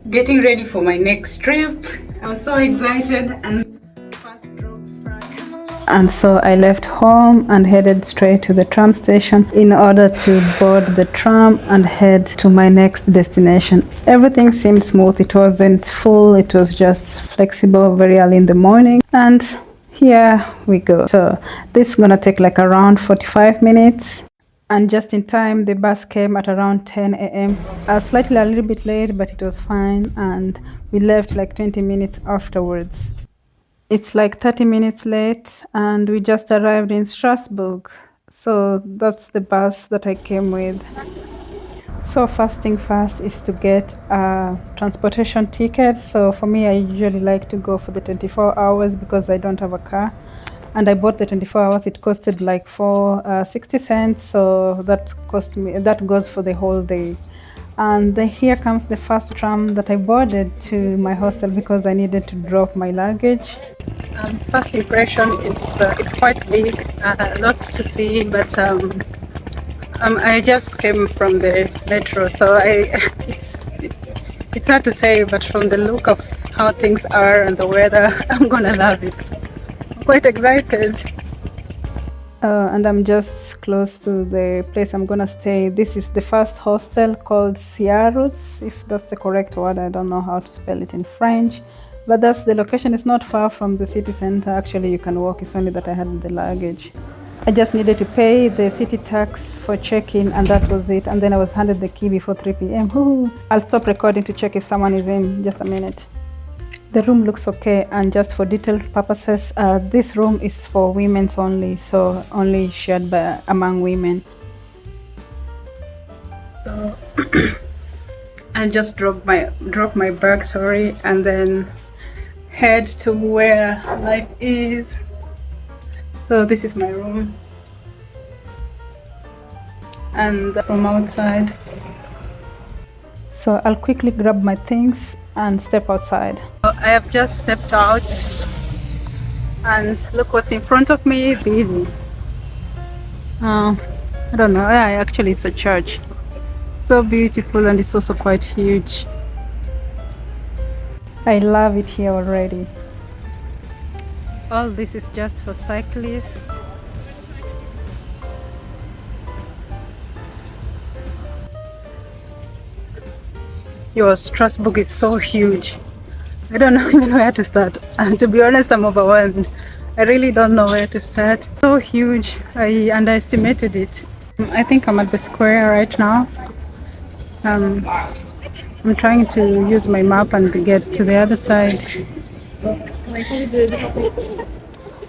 getting ready for my next trip. I'm so excited and fast drove France. And so I left home and headed straight to the tram station in order to board the tram and head to my next destination. Everything seemed smooth. It wasn't full, it was just flexible very early in the morning. And here we go. So this is gonna take like around 45 minutes. And just in time, the bus came at around 10 a.m. I was slightly a little bit late, but it was fine, and we left like 20 minutes afterwards. It's like 30 minutes late, and we just arrived in Strasbourg. So that's the bus that I came with. So first thing first is to get a transportation ticket. So for me, I usually like to go for the 24 hours because I don't have a car. And I bought the 24 hours. It costed like 60 cents. So that goes for the whole day. And then here comes the first tram that I boarded to my hostel because I needed to drop my luggage. First impression is it's quite big, lots to see, but I just came from the metro, so it's hard to say, but from the look of how things are and the weather, I'm gonna love it. I'm quite excited. And I'm just close to the place I'm gonna stay. This is the first hostel called Ciarus, if that's the correct word. I don't know how to spell it in French, but that's the location. It's not far from the city center. Actually, you can walk. It's only that I had the luggage. I just needed to pay the city tax for check-in, and that was it. And then I was handed the key before 3 p.m. Woo! I'll stop recording to check if someone is in. Just a minute. The room looks okay, and just for detailed purposes, this room is for women's only, so only shared among women. So I just drop my bag, sorry, and then head to where life is. So this is my room, and from outside. So I'll quickly grab my things and step outside. I have just stepped out, and look what's in front of me. I don't know. Yeah, actually, it's a church. So beautiful, and it's also quite huge. I love it here already. All this is just for cyclists. Strasbourg is so huge. I don't know even where to start. And to be honest, I'm overwhelmed. I really don't know where to start. So huge. I underestimated it. I think I'm at the square right now. I'm trying to use my map and get to the other side.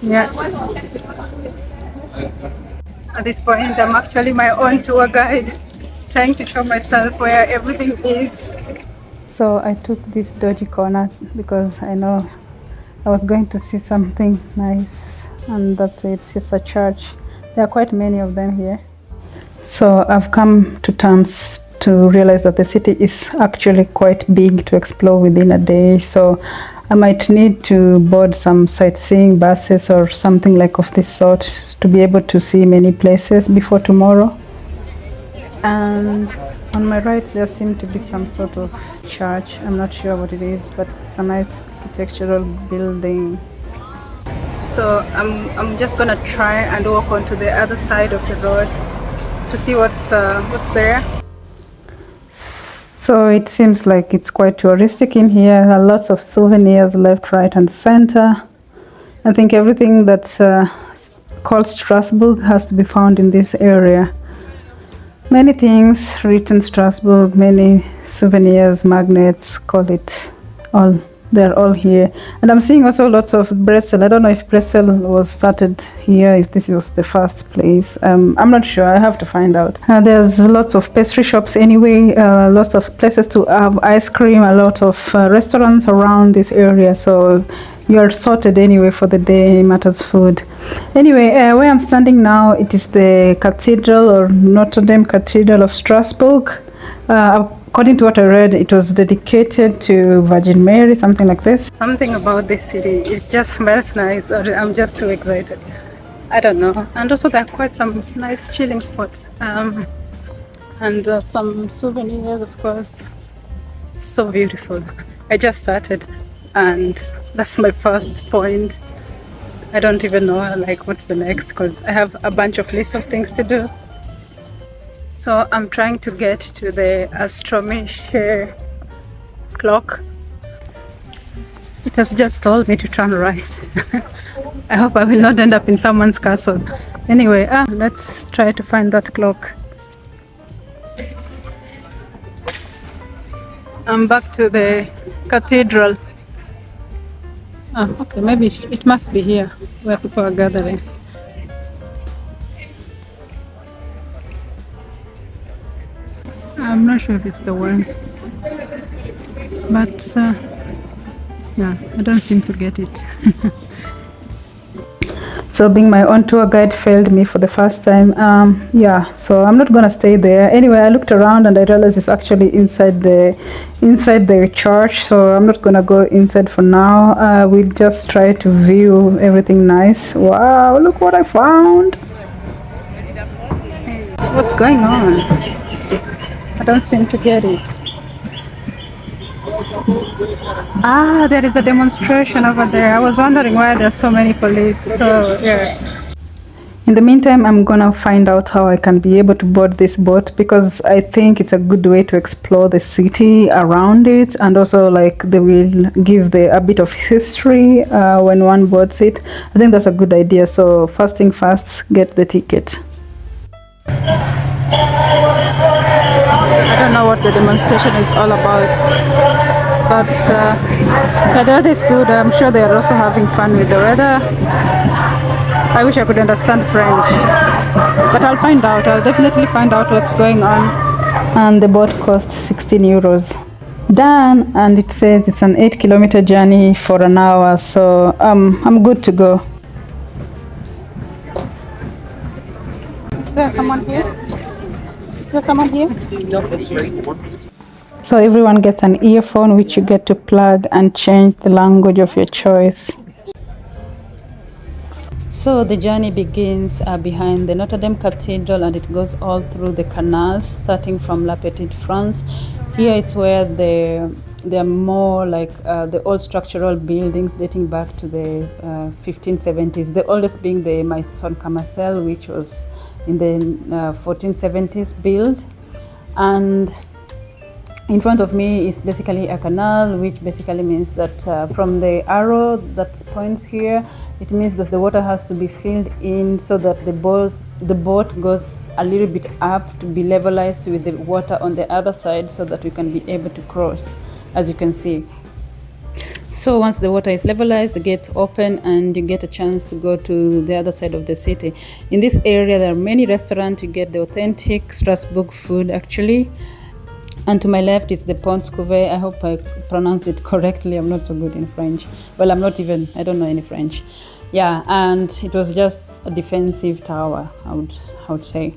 Yeah. At this point, I'm actually my own tour guide, trying to show myself where everything is. So I took this dodgy corner because I know I was going to see something nice, and that's it. It's a church. There are quite many of them here. So I've come to terms to realize that the city is actually quite big to explore within a day. So I might need to board some sightseeing buses or something like of this sort to be able to see many places before tomorrow. And on my right there seems to be some sort of church. I'm not sure what it is, but it's a nice architectural building. So I'm just gonna try and walk onto the other side of the road to see what's there. So it seems like it's quite touristic in here. There are lots of souvenirs left, right, and center. I think everything that's called Strasbourg has to be found in this area. Many things written Strasbourg, many souvenirs, magnets, call it all. They're all here. And I'm seeing also lots of pretzel. I don't know if pretzel was started here, if this was the first place. I'm not sure. I have to find out. There's lots of pastry shops anyway, lots of places to have ice cream, a lot of restaurants around this area. So you're sorted anyway for the day, matters food. Anyway, where I'm standing now, it is the cathedral, or Notre Dame Cathedral of Strasbourg. According to what I read, it was dedicated to Virgin Mary, something like this. Something about this city, it just smells nice, or I'm just too excited. I don't know. And also there are quite some nice chilling spots. And some souvenirs, of course. So beautiful. I just started and that's my first point. I don't even know like what's the next because I have a bunch of lists of things to do. So I'm trying to get to the astronomische clock. It has just told me to turn right. I hope I will not end up in someone's castle. Anyway, let's try to find that clock. I'm back to the cathedral. Okay, maybe it must be here where people are gathering. I'm not sure if it's the one, but yeah, I don't seem to get it. So being my own tour guide failed me for the first time. Yeah, so I'm not gonna stay there. Anyway, I looked around and I realized it's actually inside the church. So I'm not gonna go inside for now. We'll just try to view everything nice. Wow, look what I found! What's going on? I don't seem to get it. There is a demonstration over there. I was wondering why there's so many police. So yeah. In the meantime, I'm gonna find out how I can be able to board this boat because I think it's a good way to explore the city around it, and also like they will give a bit of history when one boards it. I think that's a good idea. So first thing first, get the ticket. I don't know what the demonstration is all about, but the weather is good. I'm sure they are also having fun with the weather. I wish I could understand French, but I'll find out. I'll definitely find out what's going on. And the boat costs 16 euros. Done, and it says it's an 8-kilometer journey for an hour, so I'm good to go. Is there someone here? Is there someone here? So everyone gets an earphone which you get to plug and change the language of your choice. So the journey begins behind the Notre Dame Cathedral and it goes all through the canals starting from La Petite France. Here it's where there are more like the old structural buildings dating back to the 1570s. The oldest being the Maison Camarcel, which was in the 1470s built. And in front of me is basically a canal, which basically means that from the arrow that points here, it means that the water has to be filled in so that the boat goes a little bit up to be levelized with the water on the other side so that we can be able to cross, as you can see. So once the water is levelized, the gates open and you get a chance to go to the other side of the city. In this area, there are many restaurants. You get the authentic Strasbourg food actually. And to my left is the Pont Couvé. I hope I pronounce it correctly. I'm not so good in French. Well, I don't know any French. Yeah, and it was just a defensive tower, I would say.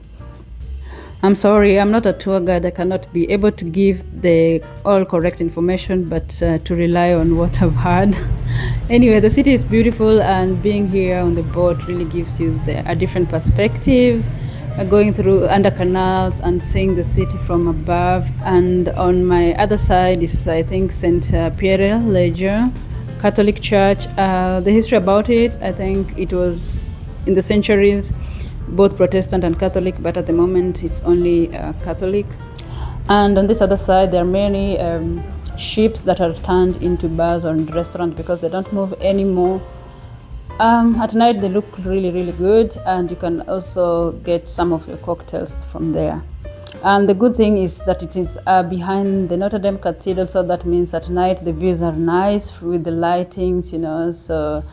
I'm sorry, I'm not a tour guide. I cannot be able to give the all correct information, but to rely on what I've heard. Anyway, the city is beautiful and being here on the boat really gives you a different perspective. Going through under canals and seeing the city from above. And on my other side is, I think, Saint Pierre Legion Catholic Church. The history about it, I think it was in the centuries both Protestant and Catholic, but at the moment it's only Catholic. And on this other side there are many ships that are turned into bars or restaurants because they don't move anymore. At night they look really, really good, and you can also get some of your cocktails from there. And the good thing is that it is behind the Notre Dame Cathedral, so that means at night the views are nice with the lightings, so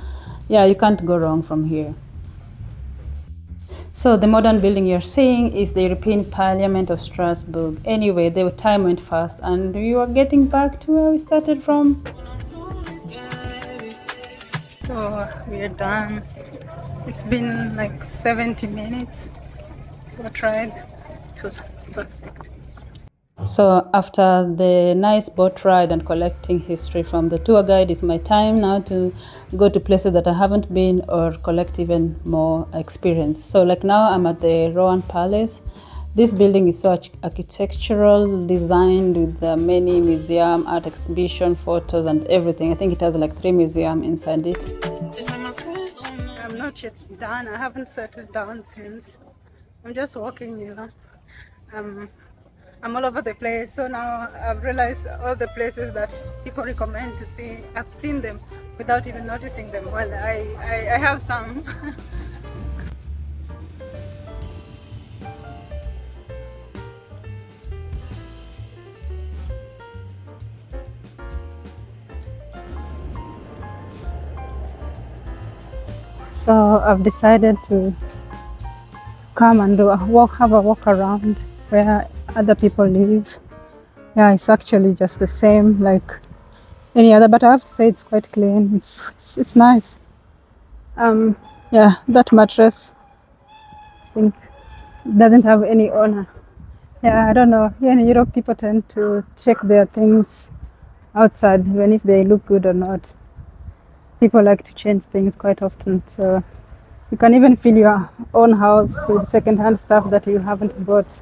yeah, you can't go wrong from here. So the modern building you're seeing is the European Parliament of Strasbourg. Anyway, the time went fast and we are getting back to where we started from. So we are done. It's been like 70 minutes. We tried. It was perfect. So after the nice boat ride and collecting history from the tour guide, it's my time now to go to places that I haven't been or collect even more experience. So like now I'm at the Rohan Palace. This building is so architectural, designed with many museum, art exhibition, photos and everything. I think it has like 3 museums inside it. I'm not yet done. I haven't settled down since. I'm just walking, you know. I'm all over the place. So now I've realized all the places that people recommend to see. I've seen them without even noticing them. Well, I have some. So I've decided to come and have a walk around where other people live. Yeah, it's actually just the same like any other, but I have to say it's quite clean. It's nice. Yeah, that mattress I think doesn't have any owner. Yeah, I don't know. Here in Europe, people tend to check their things outside, even if they look good or not. People like to change things quite often, so you can even fill your own house with second-hand stuff that you haven't bought.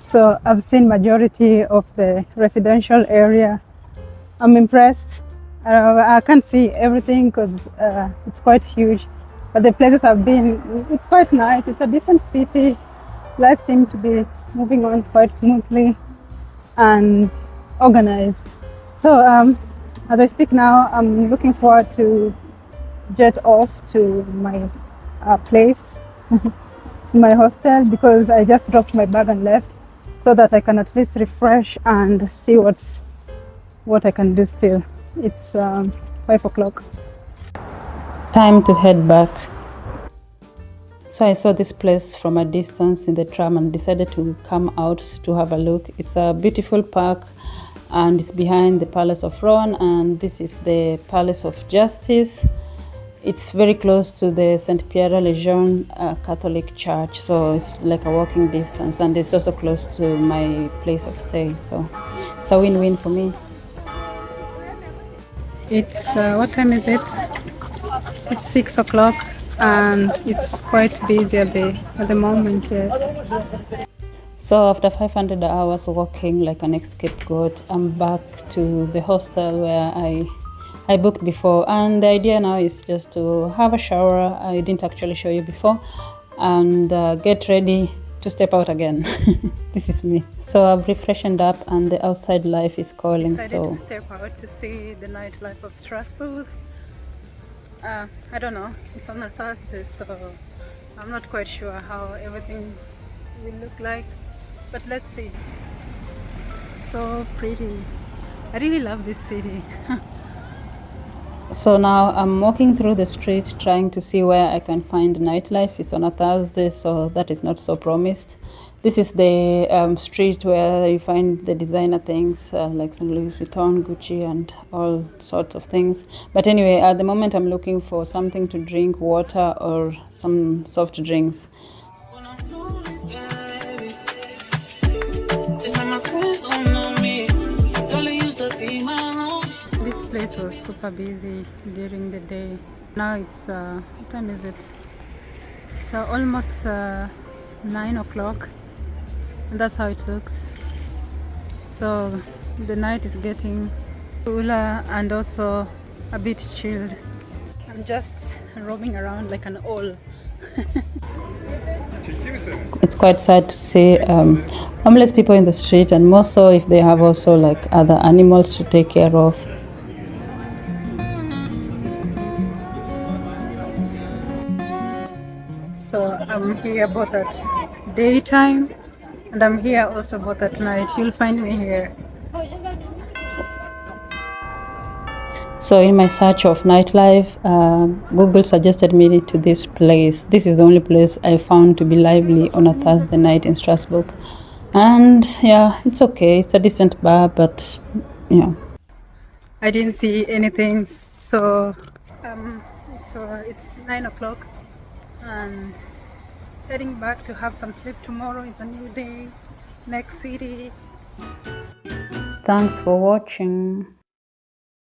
So I've seen majority of the residential area. I'm impressed. I can't see everything because it's quite huge, but the places I've been, it's quite nice. It's a decent city. Life seems to be moving on quite smoothly and organized. So as I speak now, I'm looking forward to jet off to my place, my hostel, because I just dropped my bag and left, so that I can at least refresh and see what I can do still. It's 5 o'clock. Time to head back. So I saw this place from a distance in the tram and decided to come out to have a look. It's a beautiful park and it's behind the Palace of Rouen, and this is the Palace of Justice. It's very close to the St. Pierre Legion Catholic Church, so it's like a walking distance, and it's also close to my place of stay, so it's a win-win for me. It's what time is it? It's 6 o'clock and it's quite busy at the moment, yes. So after 500 hours walking like an escape goat, I'm back to the hostel where I booked before, and the idea now is just to have a shower. I didn't actually show you before, and get ready to step out again. This is me. So I've refreshened up and the outside life is calling. Decided to step out to see the nightlife of Strasbourg. I don't know, it's on a Thursday, so I'm not quite sure how everything will look like, but let's see. So pretty. I really love this city. So now I'm walking through the street trying to see where I can find nightlife. It's on a Thursday, so that is not so promised. This is the street where you find the designer things like some Louis Vuitton, Gucci and all sorts of things. But anyway, at the moment I'm looking for something to drink, water or some soft drinks. This place was super busy during the day. Now it's, what time is it? It's almost 9 o'clock, and that's how it looks. So the night is getting cooler and also a bit chilled. I'm just roaming around like an owl. It's quite sad to see homeless people in the street, and more so if they have also like other animals to take care of. So I'm here both at daytime and I'm here also both at night. You'll find me here. So in my search of nightlife, Google suggested me to this place. This is the only place I found to be lively on a Thursday night in Strasbourg. And yeah, it's okay. It's a decent bar, but yeah. I didn't see anything, so it's 9 o'clock and heading back to have some sleep. Tomorrow is a new day, next city. Thanks for watching.